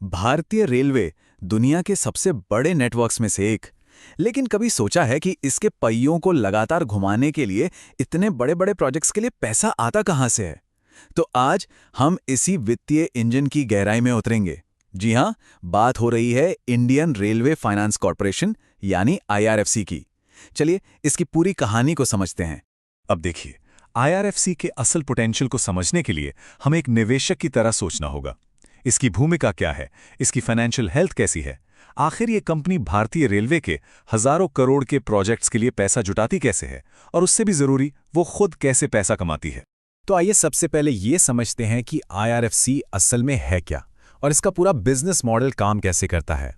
भारतीय रेलवे दुनिया के सबसे बड़े नेटवर्क्स में से एक। लेकिन कभी सोचा है कि इसके पहियों को लगातार घुमाने के लिए इतने बड़े बड़े प्रोजेक्ट्स के लिए पैसा आता कहां से है? तो आज हम इसी वित्तीय इंजन की गहराई में उतरेंगे। जी हां, बात हो रही है इंडियन रेलवे फाइनेंस कॉर्पोरेशन यानी आईआरएफसी की। चलिए इसकी पूरी कहानी को समझते हैं। अब देखिए, आईआरएफसी के असल पोटेंशियल को समझने के लिए हमें एक निवेशक की तरह सोचना होगा। इसकी भूमिका क्या है, इसकी फाइनेंशियल हेल्थ कैसी है, आखिर ये कंपनी भारतीय रेलवे के हजारों करोड़ के प्रोजेक्ट्स के लिए पैसा जुटाती कैसे है, और उससे भी जरूरी वो खुद कैसे पैसा कमाती है। तो आइए सबसे पहले ये समझते हैं कि आईआरएफसी असल में है क्या और इसका पूरा बिजनेस मॉडल काम कैसे करता है।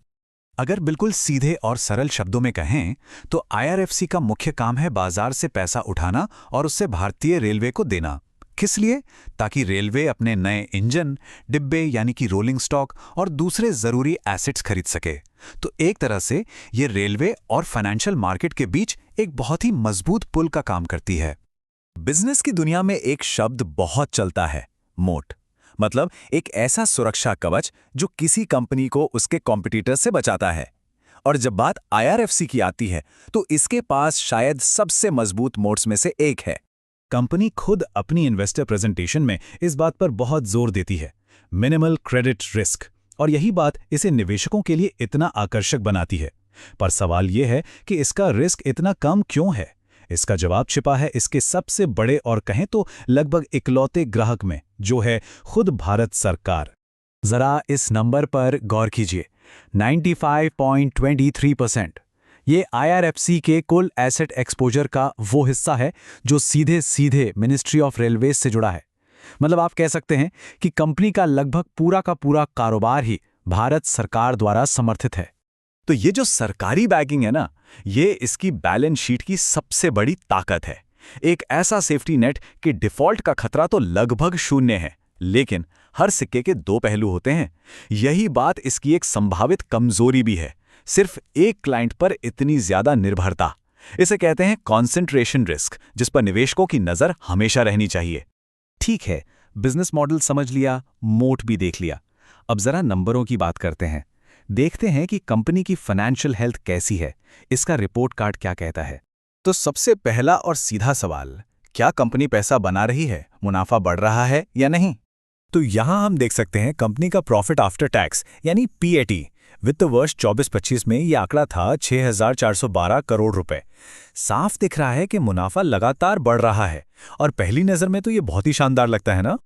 अगर बिल्कुल सीधे और सरल शब्दों में कहें तो आईआरएफसी का मुख्य काम है बाजार से पैसा उठाना और उससे भारतीय रेलवे को देना। किस लिए? ताकि रेलवे अपने नए इंजन, डिब्बे यानी कि रोलिंग स्टॉक और दूसरे जरूरी एसेट्स खरीद सके। तो एक तरह से ये रेलवे और फाइनेंशियल मार्केट के बीच एक बहुत ही मजबूत पुल का काम करती है। बिजनेस की दुनिया में एक शब्द बहुत चलता है, मोट। मतलब एक ऐसा सुरक्षा कवच जो किसी कंपनी को उसके कॉम्पिटिटर से बचाता है। और जब बात आईआरएफसी की आती है तो इसके पास शायद सबसे मजबूत मोट्स में से एक है। कंपनी खुद अपनी इन्वेस्टर प्रेजेंटेशन में इस बात पर बहुत जोर देती है, मिनिमल क्रेडिट रिस्क। और यही बात इसे निवेशकों के लिए इतना आकर्षक बनाती है। पर सवाल यह है कि इसका रिस्क इतना कम क्यों है? इसका जवाब छिपा है इसके सबसे बड़े और कहें तो लगभग इकलौते ग्राहक में, जो है खुद भारत सरकार। जरा इस नंबर पर गौर कीजिए, 95.23%। ये आईआरएफसी के कुल एसेट एक्सपोजर का वो हिस्सा है जो सीधे सीधे मिनिस्ट्री ऑफ रेलवेज से जुड़ा है। मतलब आप कह सकते हैं कि कंपनी का लगभग पूरा का पूरा कारोबार ही भारत सरकार द्वारा समर्थित है। तो ये जो सरकारी बैकिंग है ना, ये इसकी बैलेंस शीट की सबसे बड़ी ताकत है। एक ऐसा सेफ्टी नेट कि डिफॉल्ट का खतरा तो लगभग शून्य है, लेकिन हर सिक्के के दो पहलू होते हैं। यही बात इसकी एक संभावित कमजोरी भी है, सिर्फ एक क्लाइंट पर इतनी ज्यादा निर्भरता। इसे कहते हैं कॉन्सेंट्रेशन रिस्क, जिस पर निवेशकों की नजर हमेशा रहनी चाहिए। ठीक है, बिजनेस मॉडल समझ लिया, मोट भी देख लिया। अब जरा नंबरों की बात करते हैं। देखते हैं कि कंपनी की फाइनेंशियल हेल्थ कैसी है, इसका रिपोर्ट कार्ड क्या कहता है। तो सबसे पहला और सीधा सवाल, क्या कंपनी पैसा बना रही है, मुनाफा बढ़ रहा है या नहीं? तो यहां हम देख सकते हैं कंपनी का प्रॉफिट आफ्टर टैक्स यानी पीएटी वित्त वर्ष 24-25 में यह आंकड़ा था 6,412 करोड़ रुपए। साफ दिख रहा है कि मुनाफा लगातार बढ़ रहा है, और पहली नजर में तो ये बहुत ही शानदार लगता है ना।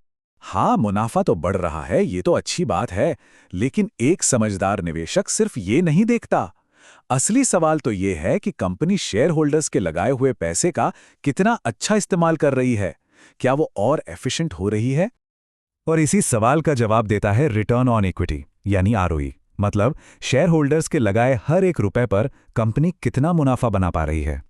हाँ, मुनाफा तो बढ़ रहा है, ये तो अच्छी बात है, लेकिन एक समझदार निवेशक सिर्फ ये नहीं देखता। असली सवाल तो ये है कि कंपनी शेयर होल्डर्स के लगाए हुए पैसे का कितना अच्छा इस्तेमाल कर रही है। क्या वो और एफिशिएंट हो रही है? और इसी सवाल का जवाब देता है रिटर्न ऑन इक्विटी यानी आरओई। मतलब शेयर होल्डर्स के लगाए हर एक रुपए पर कंपनी कितना मुनाफा बना पा रही है।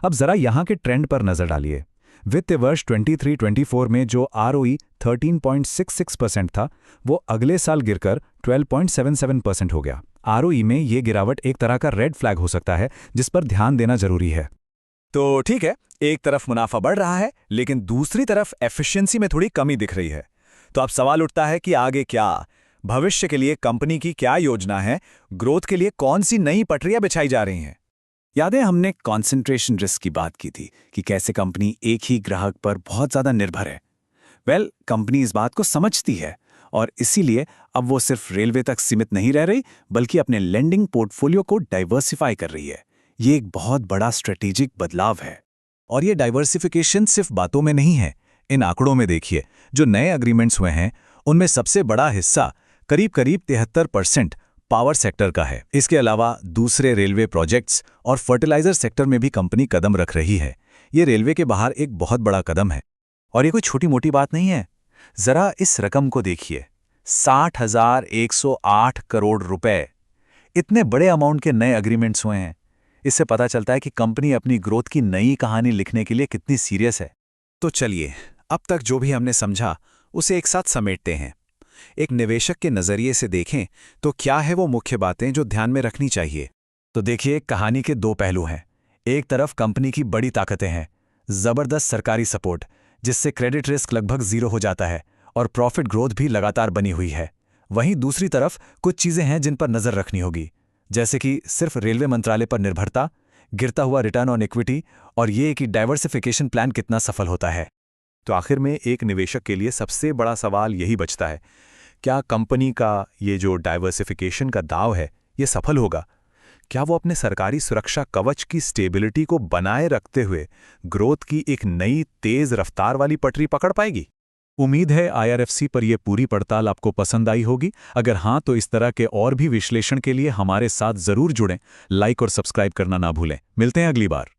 अब जरा यहां के ट्रेंड पर नजर डालिए। वित्त वर्ष 23-24 में जो आरओई 13.66% था, वो अगले साल गिरकर 12.77% हो गया। आरओई में ये गिरावट एक तरह का रेड फ्लैग हो सकता है, जिस पर ध्यान देना जरूरी है। तो ठीक है, एक तरफ मुनाफा बढ़ रहा है, लेकिन दूसरी तरफ एफिशिएंसी में थोड़ी कमी दिख रही है। तो अब सवाल उठता है कि आगे क्या? भविष्य के लिए कंपनी की क्या योजना है? ग्रोथ के लिए कौन सी नई पटरियां बिछाई जा रही हैं? याद है हमने कॉन्सेंट्रेशन रिस्क की बात की थी कि कैसे कंपनी एक ही ग्राहक पर बहुत ज्यादा निर्भर है। कंपनी इस बात को समझती है, और इसीलिए अब वो सिर्फ रेलवे तक सीमित नहीं रह रही, बल्कि अपने लेंडिंग पोर्टफोलियो को डाइवर्सिफाई कर रही है। ये एक बहुत बड़ा स्ट्रेटेजिक बदलाव है। और ये डाइवर्सिफिकेशन सिर्फ बातों में नहीं है, इन आंकड़ों में देखिए। जो नए एग्रीमेंट्स हुए हैं उनमें सबसे बड़ा हिस्सा करीब 73% पावर सेक्टर का है। इसके अलावा दूसरे रेलवे प्रोजेक्ट्स और फर्टिलाइजर सेक्टर में भी कंपनी कदम रख रही है। ये रेलवे के बाहर एक बहुत बड़ा कदम है, और ये कोई छोटी मोटी बात नहीं है। जरा इस रकम को देखिए, 60,108 करोड़ रुपए। इतने बड़े अमाउंट के नए एग्रीमेंट्स हुए हैं। इससे पता चलता है कि कंपनी अपनी ग्रोथ की नई कहानी लिखने के लिए कितनी सीरियस है। तो चलिए, अब तक जो भी हमने समझा उसे एक साथ समेटते हैं। एक निवेशक के नजरिए से देखें तो क्या है वो मुख्य बातें जो ध्यान में रखनी चाहिए। तो देखिए, कहानी के दो पहलू हैं। एक तरफ कंपनी की बड़ी ताकतें हैं, जबरदस्त सरकारी सपोर्ट जिससे क्रेडिट रिस्क लगभग जीरो हो जाता है, और प्रॉफिट ग्रोथ भी लगातार बनी हुई है। वहीं दूसरी तरफ कुछ चीजें हैं जिन पर नजर रखनी होगी, जैसे कि सिर्फ रेलवे मंत्रालय पर निर्भरता, गिरता हुआ रिटर्न ऑन इक्विटी और ये कि डाइवर्सिफिकेशन प्लान कितना सफल होता है। तो आखिर में एक निवेशक के लिए सबसे बड़ा सवाल यही बचता है, क्या कंपनी का ये जो डाइवर्सिफिकेशन का दाव है ये सफल होगा? क्या वो अपने सरकारी सुरक्षा कवच की स्टेबिलिटी को बनाए रखते हुए ग्रोथ की एक नई तेज रफ्तार वाली पटरी पकड़ पाएगी? उम्मीद है IRFC पर यह पूरी पड़ताल आपको पसंद आई होगी। अगर हाँ तो इस तरह के और भी विश्लेषण के लिए हमारे साथ जरूर जुड़ें, लाइक और सब्सक्राइब करना ना भूलें। मिलते हैं अगली बार।